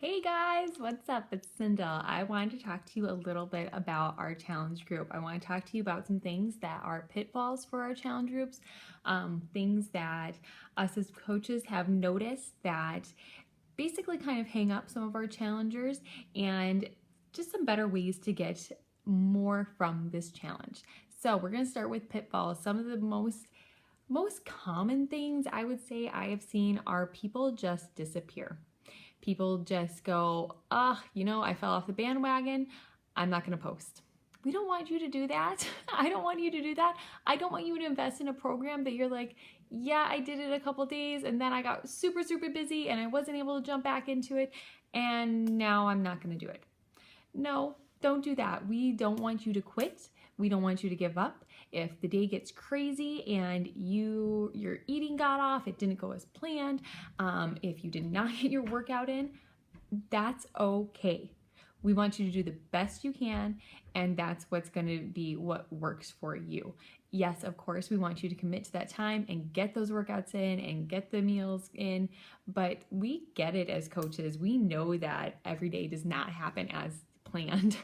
Hey guys, what's up? It's Cinda. I wanted to talk to you a little bit about our challenge group. I want to talk to you about some things that are pitfalls for our challenge groups, things that us as coaches have noticed that basically kind of hang up some of our challengers, and just some better ways to get more from this challenge. So we're going to start with pitfalls. Some of the most common things I would say I have seen are people just disappear. People just go, I fell off the bandwagon. I'm not going to post. We don't want you to do that. I don't want you to do that. I don't want you to invest in a program that you're like, yeah, I did it a couple days and then I got super, super busy and I wasn't able to jump back into it and now I'm not going to do it. No, don't do that. We don't want you to quit. We don't want you to give up. If the day gets crazy and your eating got off, it didn't go as planned, if you did not get your workout in, that's okay. We want you to do the best you can, and that's what's going to be what works for you. Yes, of course, we want you to commit to that time and get those workouts in and get the meals in, but we get it as coaches. We know that every day does not happen as planned.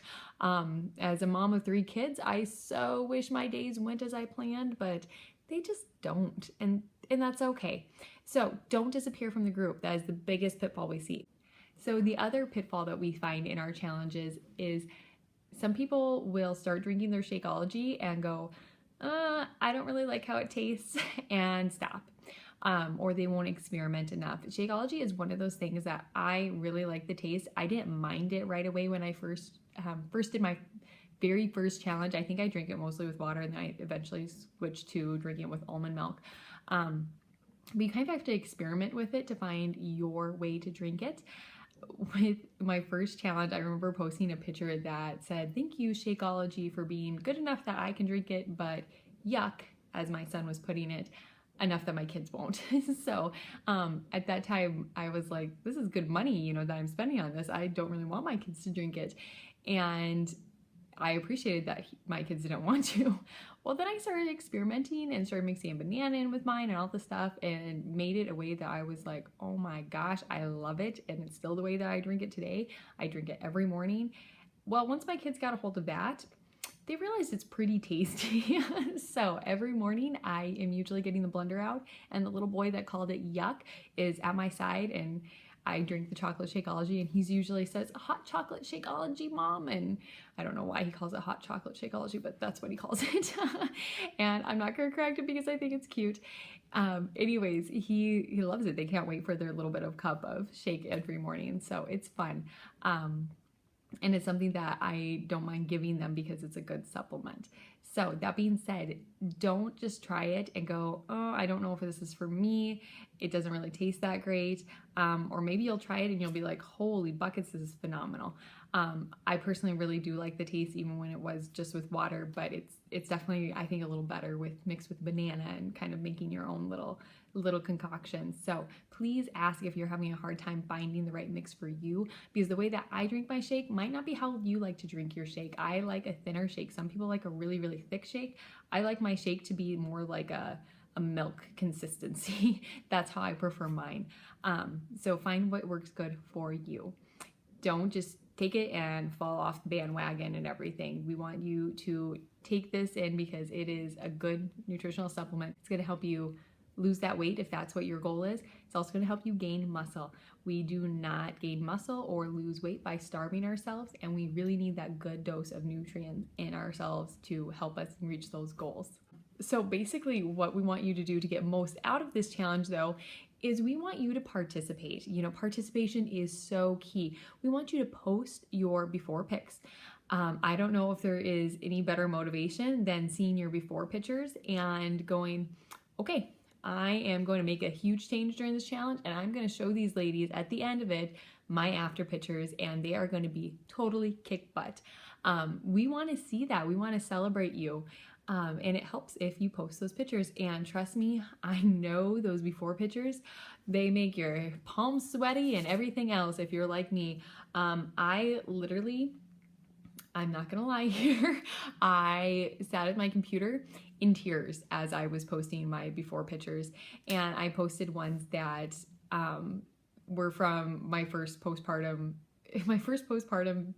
As a mom of 3 kids, I so wish my days went as I planned, but they just don't, and that's okay. So don't disappear from the group. That is the biggest pitfall we see. So the other pitfall that we find in our challenges is some people will start drinking their Shakeology and go, I don't really like how it tastes, and stop. Or they won't experiment enough. Shakeology is one of those things that I really like the taste. I didn't mind it right away when I first did my very first challenge. I think I drank it mostly with water, and then I eventually switched to drinking it with almond milk. But you kind of have to experiment with it to find your way to drink it. With my first challenge, I remember posting a picture that said, "Thank you, Shakeology, for being good enough that I can drink it, but yuck," as my son was putting it, enough that my kids won't. So at that time, I was like, this is good money, that I'm spending on this. I don't really want my kids to drink it. And I appreciated that my kids didn't want to. Well, then I started experimenting and started mixing a banana in with mine and all the stuff, and made it a way that I was like, oh my gosh, I love it. And it's still the way that I drink it today. I drink it every morning. Well, once my kids got a hold of that, they realized it's pretty tasty. So every morning I am usually getting the blender out, and the little boy that called it yuck is at my side, and I drink the chocolate Shakeology, and he's usually says, "Hot chocolate Shakeology, Mom." And I don't know why he calls it hot chocolate Shakeology, but that's what he calls it. And I'm not gonna correct it because I think it's cute. Anyways, he loves it. They can't wait for their little bit of cup of shake every morning, so it's fun. And it's something that I don't mind giving them because it's a good supplement. So that being said, don't just try it and go, oh, I don't know if this is for me. It doesn't really taste that great. Or maybe you'll try it and you'll be like, holy buckets, this is phenomenal. I personally really do like the taste even when it was just with water, but it's definitely, I think, a little better mixed with banana and kind of making your own little concoctions. So please ask if you're having a hard time finding the right mix for you, because the way that I drink my shake might not be how you like to drink your shake. I like a thinner shake. Some people like a really, really thick shake. I like my shake to be more like a milk consistency. That's how I prefer mine. So find what works good for you. Don't just take it and fall off the bandwagon and everything. We want you to take this in because it is a good nutritional supplement. It's going to help you lose that weight if that's what your goal is. It's also going to help you gain muscle. We do not gain muscle or lose weight by starving ourselves, and we really need that good dose of nutrients in ourselves to help us reach those goals. So basically what we want you to do to get most out of this challenge, though, is we want you to participate. Participation is so key. We want you to post your before pics. I don't know if there is any better motivation than seeing your before pictures and going, okay, I am going to make a huge change during this challenge, and I'm going to show these ladies at the end of it my after pictures, and they are going to be totally kick butt. We want to see that. We want to celebrate you. And it helps if you post those pictures. And trust me, I know those before pictures, they make your palms sweaty and everything else if you're like me. I'm not gonna lie here, I sat at my computer in tears as I was posting my before pictures, and I posted ones that were from my first postpartum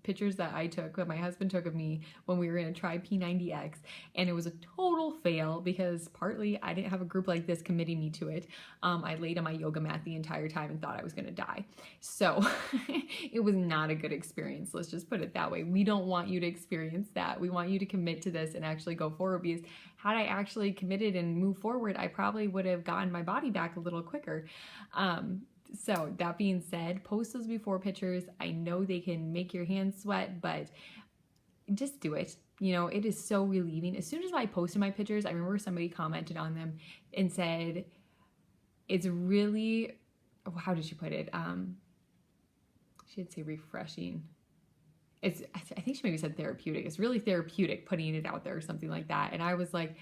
pictures that I took, that my husband took of me when we were in a Try P90X, and it was a total fail because partly I didn't have a group like this committing me to it. I laid on my yoga mat the entire time and thought I was gonna die. So it was not a good experience. Let's just put it that way. We don't want you to experience that. We want you to commit to this and actually go forward, because had I actually committed and moved forward, I probably would have gotten my body back a little quicker. So that being said, post those before pictures. I know they can make your hands sweat, but just do it. You know, it is so relieving. As soon as I posted my pictures, I remember somebody commented on them and said, it's really, how did she put it? She did say refreshing. I think she maybe said therapeutic. It's really therapeutic putting it out there or something like that. And I was like,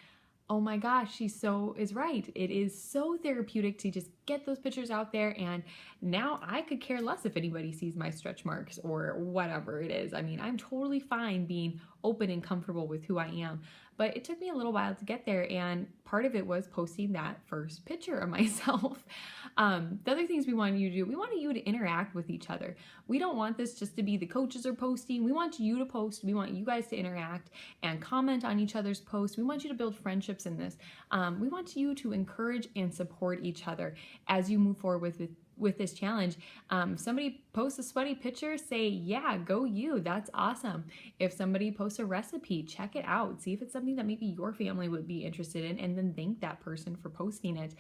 oh my gosh, she is right. It is so therapeutic to just get those pictures out there, and now I could care less if anybody sees my stretch marks or whatever it is. I mean, I'm totally fine being open and comfortable with who I am, but it took me a little while to get there, and part of it was posting that first picture of myself. The other things we want you to do, we want you to interact with each other. We don't want this just to be the coaches are posting. We want you to post. We want you guys to interact and comment on each other's posts. We want you to build friendships in this. We want you to encourage and support each other as you move forward with this challenge. If somebody posts a sweaty picture, say, yeah, go you. That's awesome. If somebody posts a recipe, check it out. See if it's something that maybe your family would be interested in, and then thank that person for posting it.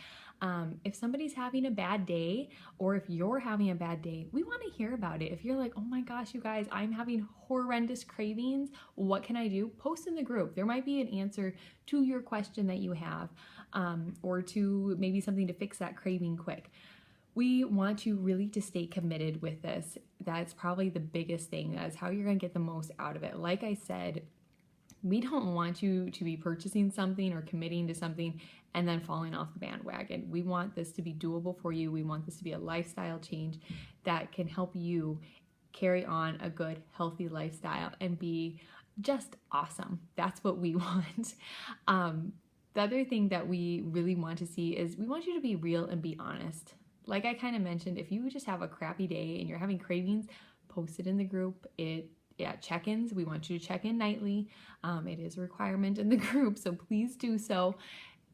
If somebody's having a bad day, or if you're having a bad day, we want to hear about it. If you're like, oh my gosh, you guys, I'm having horrendous cravings, what can I do? Post in the group. There might be an answer to your question that you have, or to maybe something to fix that craving quick. We want you really to stay committed with this. That's probably the biggest thing. That's how you're going to get the most out of it. Like I said, we don't want you to be purchasing something or committing to something and then falling off the bandwagon. We want this to be doable for you. We want this to be a lifestyle change that can help you carry on a good, healthy lifestyle and be just awesome. That's what we want. The other thing that we really want to see is we want you to be real and be honest. Like I kind of mentioned, if you just have a crappy day and you're having cravings, post it in the group. Check-ins, we want you to check in nightly. It is a requirement in the group, so please do so.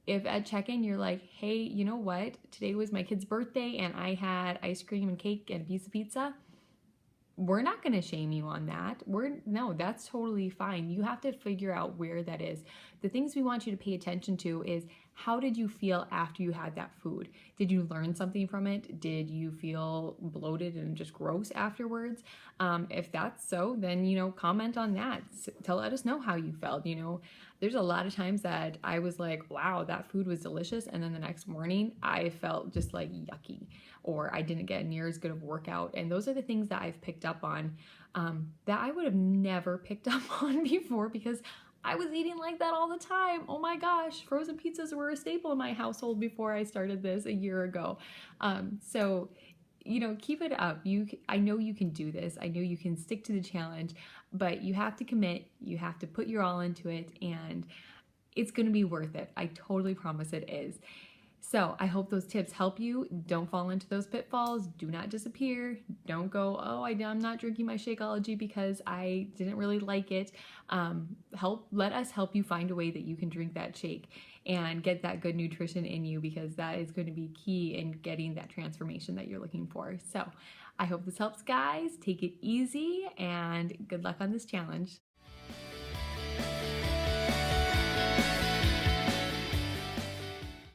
If at check-in you're like, hey, you know what? Today was my kid's birthday and I had ice cream and cake and a piece of pizza. We're not going to shame you on that. No, that's totally fine. You have to figure out where that is. The things we want you to pay attention to is, how did you feel after you had that food? Did you learn something from it? Did you feel bloated and just gross afterwards? If that's so, then, comment on that. Let us know how you felt. There's a lot of times that I was like, wow, that food was delicious. And then the next morning I felt just like yucky, or I didn't get near as good of a workout. And those are the things that I've picked up on that I would have never picked up on before, because I was eating like that all the time. Oh my gosh, frozen pizzas were a staple in my household before I started this a year ago. So keep it up. I know you can do this. I know you can stick to the challenge, but you have to commit. You have to put your all into it, and it's going to be worth it. I totally promise it is. So I hope those tips help you. Don't fall into those pitfalls. Do not disappear. Don't go, oh, I'm not drinking my Shakeology because I didn't really like it. Let us help you find a way that you can drink that shake and get that good nutrition in you, because that is going to be key in getting that transformation that you're looking for. So I hope this helps, guys. Take it easy and good luck on this challenge.